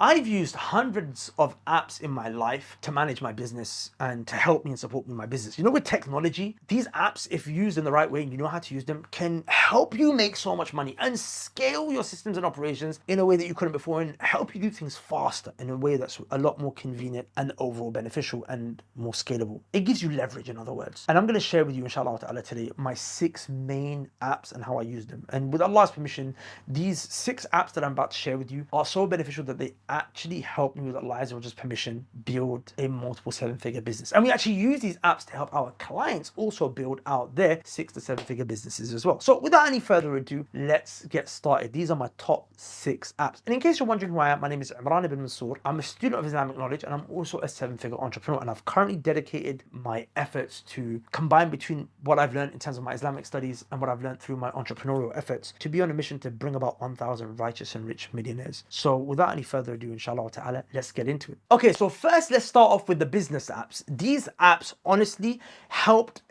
I've used hundreds of apps in my life to manage my business and to help me and support me in my business. You know, with technology, these apps, if used in the right way and you know how to use them, can help you make so much money and scale your systems and operations in a way that you couldn't before and help you do things faster in a way that's a lot more convenient and overall beneficial and more scalable. It gives you leverage, in other words. And I'm going to share with you, inshallah ta'ala, today, my 6 main apps and how I use them. And with Allah's permission, these 6 apps that I'm about to share with you are so beneficial that they actually help me with Allah's permission build a multiple 7-figure business. And we actually use these apps to help our clients also build out their 6 to 7-figure businesses as well. So without any further ado, let's get started. These are my top 6 apps. And in case you're wondering who I am, my name is Imran ibn Mansur. I'm a student of Islamic knowledge and I'm also a 7-figure entrepreneur. And I've currently dedicated my efforts to combine between what I've learned in terms of my Islamic studies and what I've learned through my entrepreneurial efforts to be on a mission to bring about 1,000 righteous and rich millionaires. So without any further ado, inshallah ta'ala, let's get into it. Okay, so first let's start off with the business apps. These apps honestly helped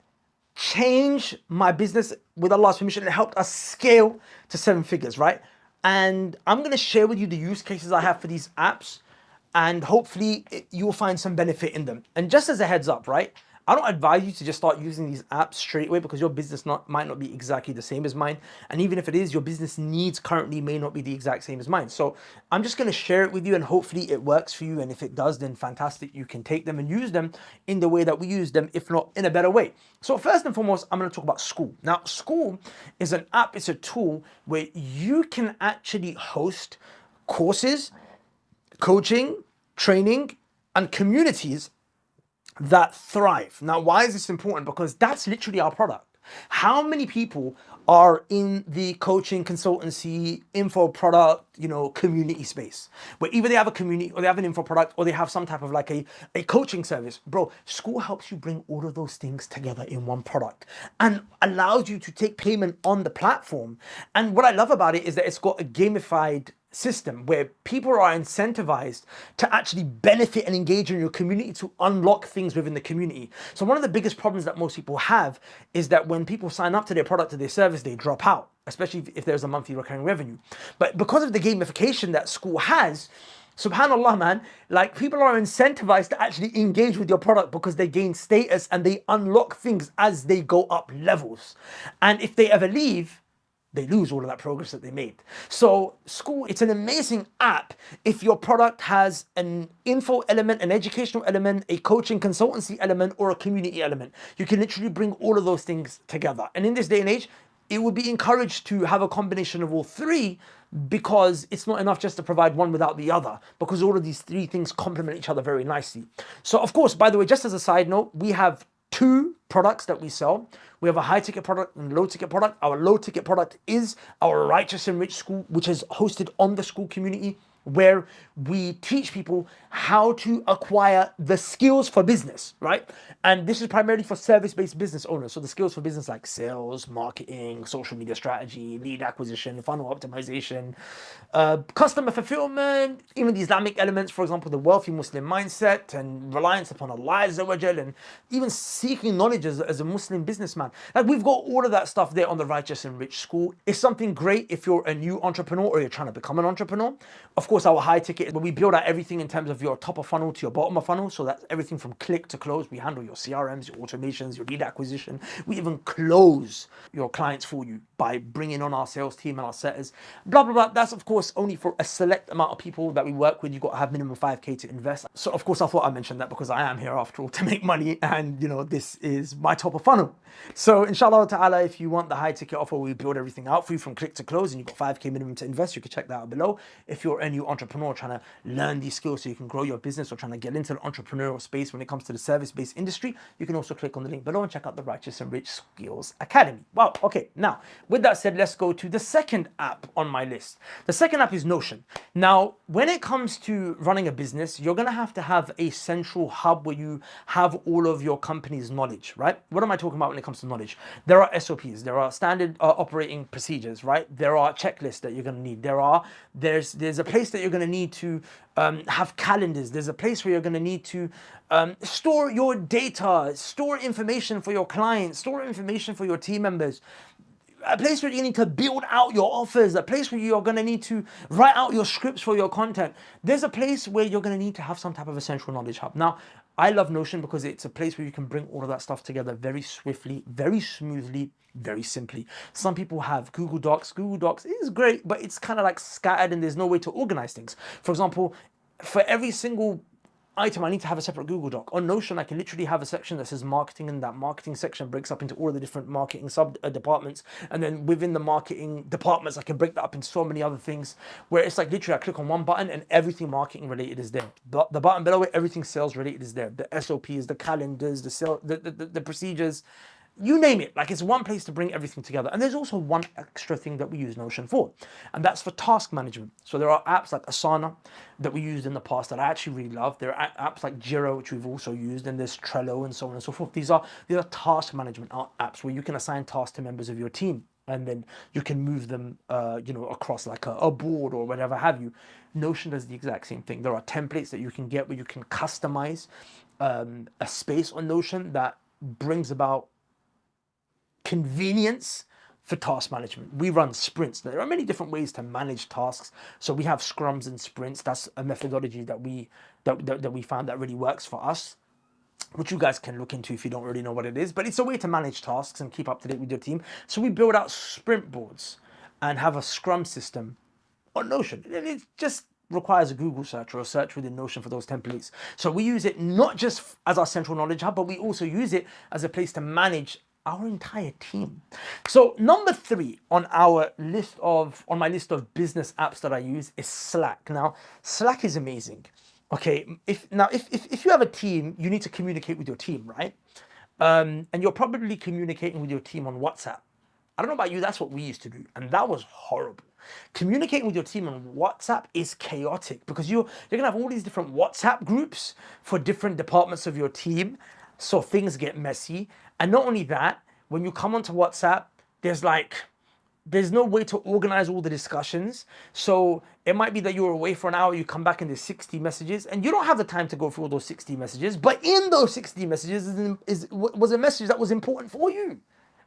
change my business with Allah's permission. It helped us scale to 7 figures, right? And I'm going to share with you the use cases I have for these apps, and hopefully you'll find some benefit in them. And just as a heads up, right? I don't advise you to just start using these apps straight away because your business might not be exactly the same as mine. And even if it is, your business needs currently may not be the exact same as mine. So I'm just going to share it with you and hopefully it works for you. And if it does, then fantastic. You can take them and use them in the way that we use them, if not in a better way. So first and foremost, I'm going to talk about School. Now, School is an app, it's a tool where you can actually host courses, coaching, training, and communities that thrive. Now, why is this important? Because that's literally our product. How many people are in the coaching, consultancy, info product, community space, where either they have a community or they have an info product or they have some type of like a coaching service? Bro, School helps you bring all of those things together in one product and allows you to take payment on the platform. And what I love about it is that it's got a gamified system where people are incentivized to actually benefit and engage in your community to unlock things within the community. So one of the biggest problems that most people have is that when people sign up to their product or their service, they drop out, especially if there's a monthly recurring revenue. But because of the gamification that School has, subhanallah, man, like people are incentivized to actually engage with your product because they gain status and they unlock things as they go up levels. And if they ever leave, they lose all of that progress that they made. So School, it's an amazing app if your product has an info element, an educational element, a coaching consultancy element, or a community element. You can literally bring all of those things together. And in this day and age, it would be encouraged to have a combination of all three because it's not enough just to provide one without the other, because all of these 3 things complement each other very nicely. So of course, by the way, just as a side note, we have 2 products that we sell. We have a high ticket product and a low ticket product. Our low ticket product is our Righteous and Rich School, which is hosted on the School community, where we teach people how to acquire the skills for business, right? And this is primarily for service-based business owners. So the skills for business like sales, marketing, social media strategy, lead acquisition, funnel optimization, customer fulfillment, even the Islamic elements, for example, the wealthy Muslim mindset and reliance upon Allah Azza wa Jal, and even seeking knowledge as a Muslim businessman. Like, we've got all of that stuff there on the Righteous and Rich School. It's something great if you're a new entrepreneur or you're trying to become an entrepreneur. Of course, our high ticket, where we build out everything in terms of your top of funnel to your bottom of funnel. So that's everything from click to close. We handle your CRMs, your automations, your lead acquisition. We even close your clients for you by bringing on our sales team and our setters, blah, blah, blah. That's of course only for a select amount of people that we work with. You've got to have minimum 5K to invest. So of course I thought I mentioned that because I am here after all to make money, and this is my top of funnel. So inshallah ta'ala, if you want the high ticket offer, we build everything out for you from click to close, and you've got 5K minimum to invest. You can check that out below. If you're a new entrepreneur trying to learn these skills so you can grow your business, or trying to get into the entrepreneurial space when it comes to the service-based industry, you can also click on the link below and check out the Righteous and Rich Skills Academy. Wow, okay. Now, with that said, let's go to the second app on my list. The second app is Notion. Now, when it comes to running a business, you're going to have a central hub where you have all of your company's knowledge, right? What am I talking about when it comes to knowledge? There are SOPs, there are standard operating procedures, right? There are checklists that you're going to need. There's a place that you're going to need to have calendars. There's a place where you're going to need to store your data, store information for your clients, store information for your team members. a place where you need to build out your offers, a place where you're going to need to write out your scripts for your content. There's a place where you're going to need to have some type of a central knowledge hub. Now, I love Notion because it's a place where you can bring all of that stuff together very swiftly, very smoothly, very simply. Some people have Google Docs. Google Docs is great, but it's kind of like scattered and there's no way to organize things. For example, for every single item, I need to have a separate Google Doc. On Notion, I can literally have a section that says marketing, and that marketing section breaks up into all of the different marketing sub departments. And then within the marketing departments, I can break that up into so many other things where it's like literally I click on one button and everything marketing related is there. The button below it, everything sales related is there. The SOPs, the calendars, the procedures, you name it. Like, it's one place to bring everything together. And there's also one extra thing that we use Notion for, and that's for task management. So there are apps like Asana that we used in the past that I actually really love. There are apps like Jira, which we've also used, and there's Trello and so on and so forth. These are task management apps where you can assign tasks to members of your team, and then you can move them across like a board or whatever have you. Notion does the exact same thing. There are templates that you can get where you can customize a space on Notion that brings about convenience for task management. We run sprints. There are many different ways to manage tasks. So we have scrums and sprints. That's a methodology that we found that really works for us, which you guys can look into if you don't really know what it is. But it's a way to manage tasks and keep up to date with your team. So we build out sprint boards and have a scrum system on Notion. It just requires a Google search or a search within Notion for those templates. So we use it not just as our central knowledge hub, but we also use it as a place to manage our entire team. So number 3 on my list of business apps that I use is Slack. Now, Slack is amazing. Okay, if you have a team, you need to communicate with your team, right? And you're probably communicating with your team on WhatsApp. I don't know about you, that's what we used to do, and that was horrible. Communicating with your team on WhatsApp is chaotic because you're gonna have all these different WhatsApp groups for different departments of your team, so things get messy. And not only that, when you come onto WhatsApp, there's no way to organize all the discussions. So it might be that you're away for an hour, you come back and there's 60 messages, and you don't have the time to go through all those 60 messages. But in those 60 messages was a message that was important for you,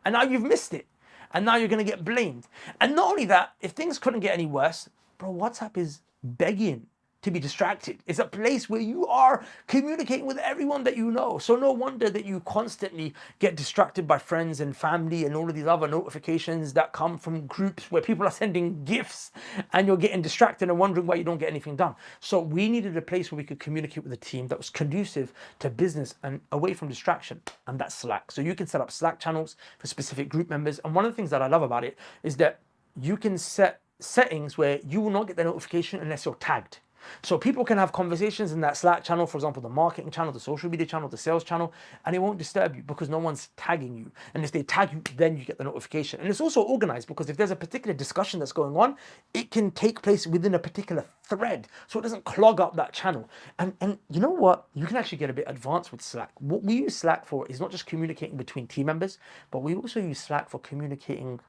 and now you've missed it, and now you're gonna get blamed. And not only that, if things couldn't get any worse, bro, WhatsApp is begging to be distracted. It's a place where you are communicating with everyone that you know. So no wonder that you constantly get distracted by friends and family and all of these other notifications that come from groups where people are sending gifts and you're getting distracted and wondering why you don't get anything done. So we needed a place where we could communicate with a team that was conducive to business and away from distraction, and that's Slack. So you can set up Slack channels for specific group members. And one of the things that I love about it is that you can set settings where you will not get the notification unless you're tagged. So people can have conversations in that Slack channel, for example, the marketing channel, the social media channel, the sales channel, and it won't disturb you because no one's tagging you. And if they tag you, then you get the notification. And it's also organized because if there's a particular discussion that's going on, it can take place within a particular thread, so it doesn't clog up that channel. And you know what? You can actually get a bit advanced with Slack. What we use Slack for is not just communicating between team members, but we also use Slack for communicating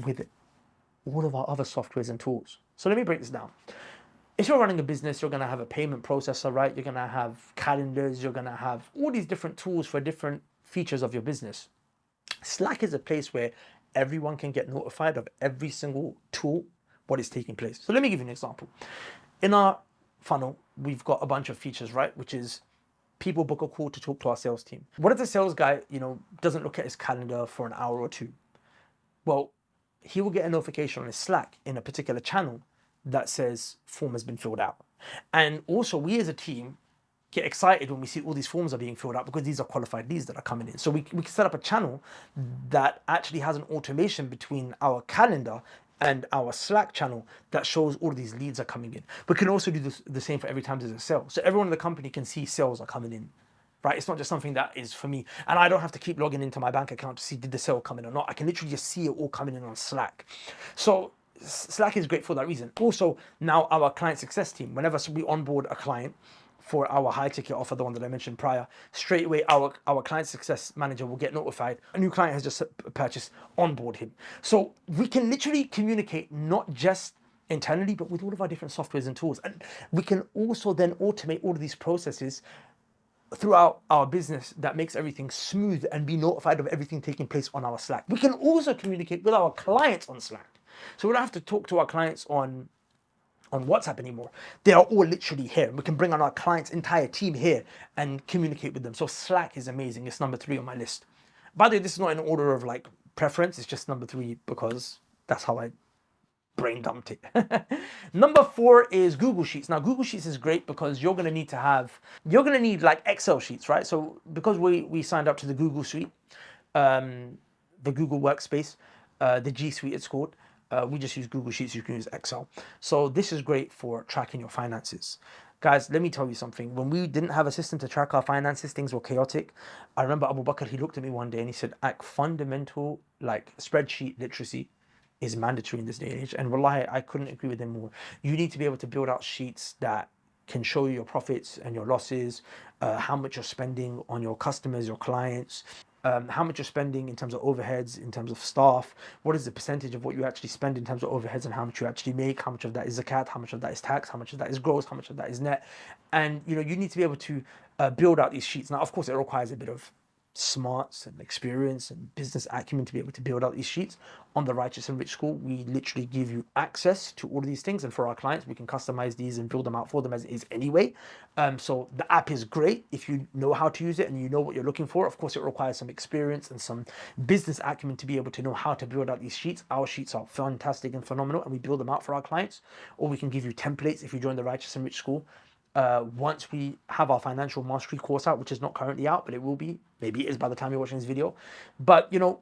with all of our other softwares and tools. So let me break this down. If you're running a business, you're going to have a payment processor, right? You're going to have calendars. You're going to have all these different tools for different features of your business. Slack is a place where everyone can get notified of every single tool, what is taking place. So let me give you an example. In our funnel, we've got a bunch of features, right? Which is people book a call to talk to our sales team. What if the sales guy, doesn't look at his calendar for an hour or two? Well, he will get a notification on his Slack in a particular channel that says form has been filled out. And also we as a team get excited when we see all these forms are being filled out because these are qualified leads that are coming in. So we can set up a channel that actually has an automation between our calendar and our Slack channel that shows all of these leads are coming in. We can also do the same for every time there's a sale. So everyone in the company can see sales are coming in, right? It's not just something that is for me. And I don't have to keep logging into my bank account to see did the sale come in or not. I can literally just see it all coming in on Slack. So Slack is great for that reason. Also, now our client success team, whenever we onboard a client for our high ticket offer, the one that I mentioned prior, straight away our client success manager will get notified. A new client has just purchased, onboard him. So we can literally communicate not just internally, but with all of our different softwares and tools. And we can also then automate all of these processes throughout our business that makes everything smooth and be notified of everything taking place on our Slack. We can also communicate with our clients on Slack. So we don't have to talk to our clients on WhatsApp anymore. They are all literally here. We can bring on our client's entire team here and communicate with them. So Slack is amazing. It's number 3 on my list. By the way, this is not in order of like preference. It's just number 3 because that's how I brain dumped it. Number 4 is Google Sheets. Now, Google Sheets is great because you're gonna need like Excel sheets, right? So because we signed up to the Google Suite, the Google Workspace, the G Suite it's called. We just use Google Sheets, you can use Excel. So this is great for tracking your finances. Guys, let me tell you something. When we didn't have a system to track our finances, things were chaotic. I remember Abu Bakr, he looked at me one day and he said, "Ak, fundamental like spreadsheet literacy is mandatory in this day and age." And wallahi, I couldn't agree with him more. You need to be able to build out sheets that can show you your profits and your losses, how much you're spending on your customers, your clients, how much you're spending in terms of overheads, in terms of staff, what is the percentage of what you actually spend in terms of overheads and how much you actually make, how much of that is zakat, how much of that is tax, how much of that is gross, how much of that is net. And you know, you need to be able to build out these sheets. Now, of course, it requires a bit of smarts and experience and business acumen to be able to build out these sheets. On the Righteous and Rich School, we literally give you access to all of these things, and for our clients we can customize these and build them out for them as it is anyway. So the app is great if you know how to use it and you know what you're looking for. Of course, it requires some experience and some business acumen to be able to know how to build out these sheets. Our sheets are fantastic and phenomenal, and we build them out for our clients, or we can give you templates if you join the Righteous and Rich School. Once we have our financial mastery course out, which is not currently out, but it will be. Maybe it is by the time you're watching this video. But you know,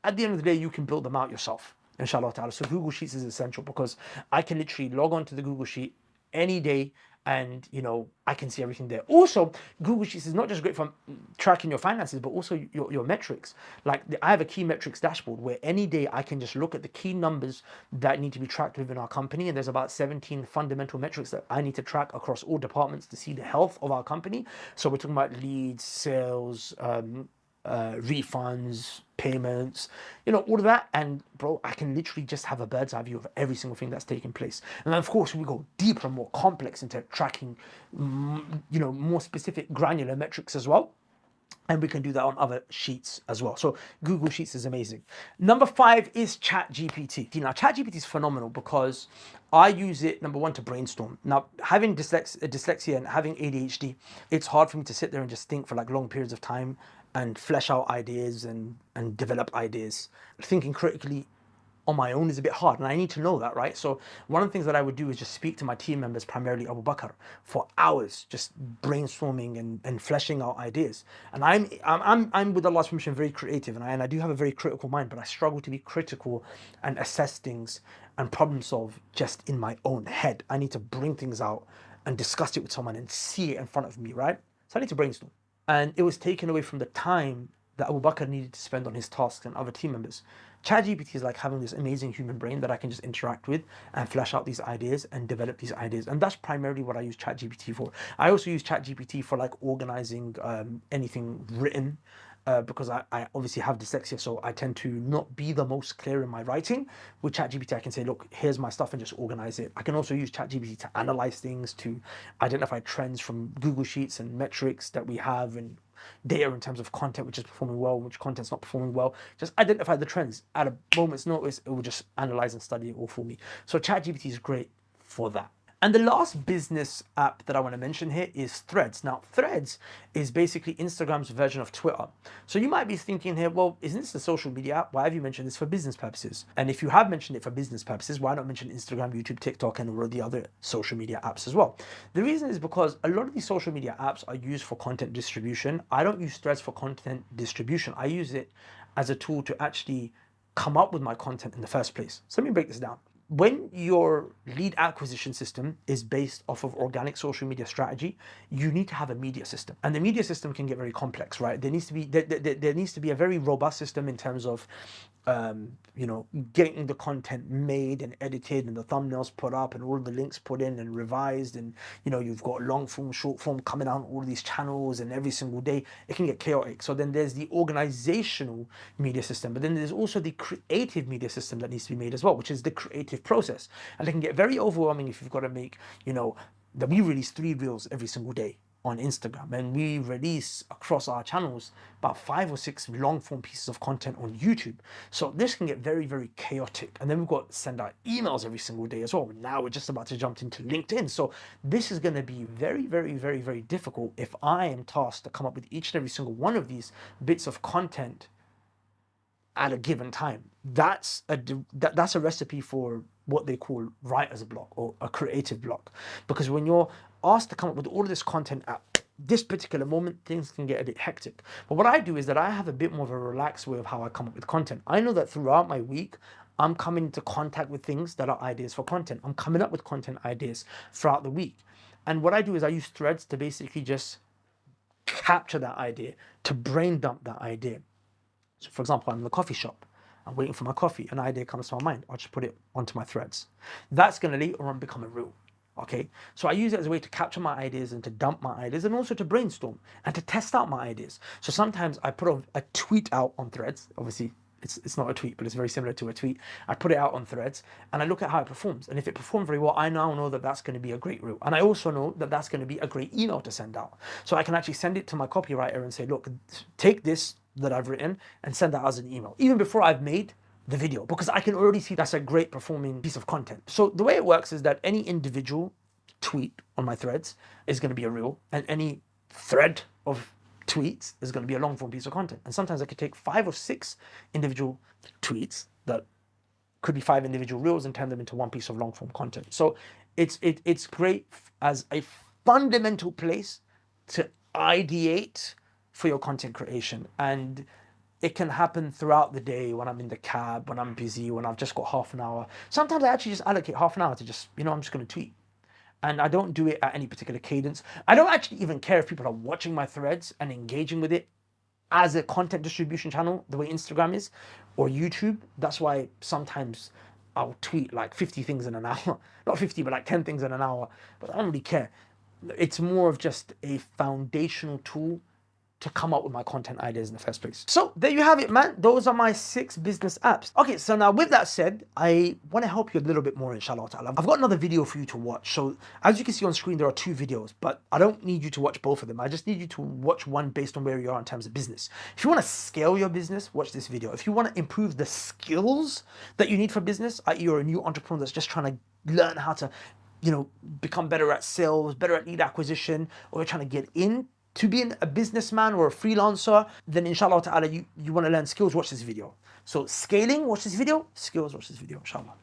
at the end of the day, you can build them out yourself, inshallah ta'ala. So Google Sheets is essential because I can literally log on to the Google Sheet any day and you know, I can see everything there. Also, Google Sheets is not just great for tracking your finances, but also your metrics. Like I have a key metrics dashboard where any day I can just look at the key numbers that need to be tracked within our company, and there's about 17 fundamental metrics that I need to track across all departments to see the health of our company. So we're talking about leads, sales, refunds, payments, you know, all of that. And bro, I can literally just have a bird's eye view of every single thing that's taking place. And then of course we go deeper and more complex into tracking, you know, more specific granular metrics as well. And we can do that on other sheets as well. So Google Sheets is amazing. Number 5 is ChatGPT. Now ChatGPT is phenomenal because I use it, number 1, to brainstorm. Now having dyslexia and having ADHD, it's hard for me to sit there and just think for like long periods of time and flesh out ideas and develop ideas. Thinking critically on my own is a bit hard, and I need to know that, right? So one of the things that I would do is just speak to my team members, primarily Abu Bakr, for hours, just brainstorming and fleshing out ideas. And I'm with Allah's permission very creative, and I do have a very critical mind, but I struggle to be critical and assess things and problem solve just in my own head. I need to bring things out and discuss it with someone and see it in front of me, right? So I need to brainstorm, and it was taken away from the time that Abu Bakr needed to spend on his tasks and other team members. ChatGPT is like having this amazing human brain that I can just interact with and flesh out these ideas and develop these ideas. And that's primarily what I use ChatGPT for. I also use ChatGPT for like organizing anything written. Because I obviously have dyslexia, so I tend to not be the most clear in my writing. With ChatGPT, I can say, look, here's my stuff and just organize it. I can also use ChatGPT to analyze things, to identify trends from Google Sheets and metrics that we have and data in terms of content which is performing well, which content's not performing well. Just identify the trends at a moment's notice. It will just analyze and study it all for me. So ChatGPT is great for that. And the last business app that I want to mention here is Threads. Now, Threads is basically Instagram's version of Twitter. So you might be thinking here, well, isn't this a social media app? Why have you mentioned this for business purposes? And if you have mentioned it for business purposes, why not mention Instagram, YouTube, TikTok, and all of the other social media apps as well? The reason is because a lot of these social media apps are used for content distribution. I don't use Threads for content distribution. I use it as a tool to actually come up with my content in the first place. So let me break this down. When your lead acquisition system is based off of organic social media strategy, you need to have a media system, and the media system can get very complex, right? There needs to be a very robust system in terms of you know, getting the content made and edited and the thumbnails put up and all the links put in and revised, and you know, you've got long form, short form coming out on all these channels and every single day. It can get chaotic. So then there's the organizational media system, but then there's also the creative media system that needs to be made as well, which is the creative process. And it can get very overwhelming if you've got to make, you know, that we release 3 reels every single day. on Instagram, and we release across our channels about 5 or 6 long form pieces of content on YouTube. So this can get very, very chaotic. And then we've got to send out emails every single day as well. Now we're just about to jump into LinkedIn. So this is going to be very, very, very, very difficult if I am tasked to come up with each and every single one of these bits of content at a given time. That's a recipe for what they call writer's block or a creative block. Because when you're asked to come up with all of this content at this particular moment, things can get a bit hectic. But what I do is that I have a bit more of a relaxed way of how I come up with content. I know that throughout my week, I'm coming into contact with things that are ideas for content. I'm coming up with content ideas throughout the week. And what I do is I use threads to basically just capture that idea, to brain dump that idea. So for example, I'm in the coffee shop, I'm waiting for my coffee, an idea comes to my mind, I'll just put it onto my threads. That's going to later on become a reel. Okay, so I use it as a way to capture my ideas and to dump my ideas and also to brainstorm and to test out my ideas. So sometimes I put a tweet out on threads. Obviously, it's not a tweet, but it's very similar to a tweet. I put it out on threads and I look at how it performs. And if it performs very well, I now know that that's going to be a great reel. And I also know that that's going to be a great email to send out. So I can actually send it to my copywriter and say, look, take this that I've written and send that as an email, even before I've made the video, because I can already see that's a great performing piece of content. So the way it works is that any individual tweet on my threads is going to be a reel, and any thread of tweets is going to be a long form piece of content. And sometimes I could take 5 or 6 individual tweets that could be 5 individual reels and turn them into one piece of long form content. So it's great as a fundamental place to ideate for your content creation. And it can happen throughout the day, when I'm in the cab, when I'm busy, when I've just got half an hour. Sometimes I actually just allocate half an hour to just, I'm just going to tweet. And I don't do it at any particular cadence. I don't actually even care if people are watching my threads and engaging with it as a content distribution channel, the way Instagram is, or YouTube. That's why sometimes I'll tweet like 50 things in an hour. Not 50, but like 10 things in an hour. But I don't really care. It's more of just a foundational tool to come up with my content ideas in the first place. So there you have it, man. Those are my 6 business apps. Okay, so now with that said, I want to help you a little bit more, inshallah ta'ala. I've got another video for you to watch. So as you can see on screen, there are 2 videos, but I don't need you to watch both of them. I just need you to watch one based on where you are in terms of business. If you want to scale your business, watch this video. If you want to improve the skills that you need for business, i.e. you're a new entrepreneur that's just trying to learn how to, become better at sales, better at lead acquisition, or you're trying to get in to being a businessman or a freelancer, then inshallah ta'ala, you want to learn skills, watch this video. So scaling, watch this video. Skills, watch this video, inshallah.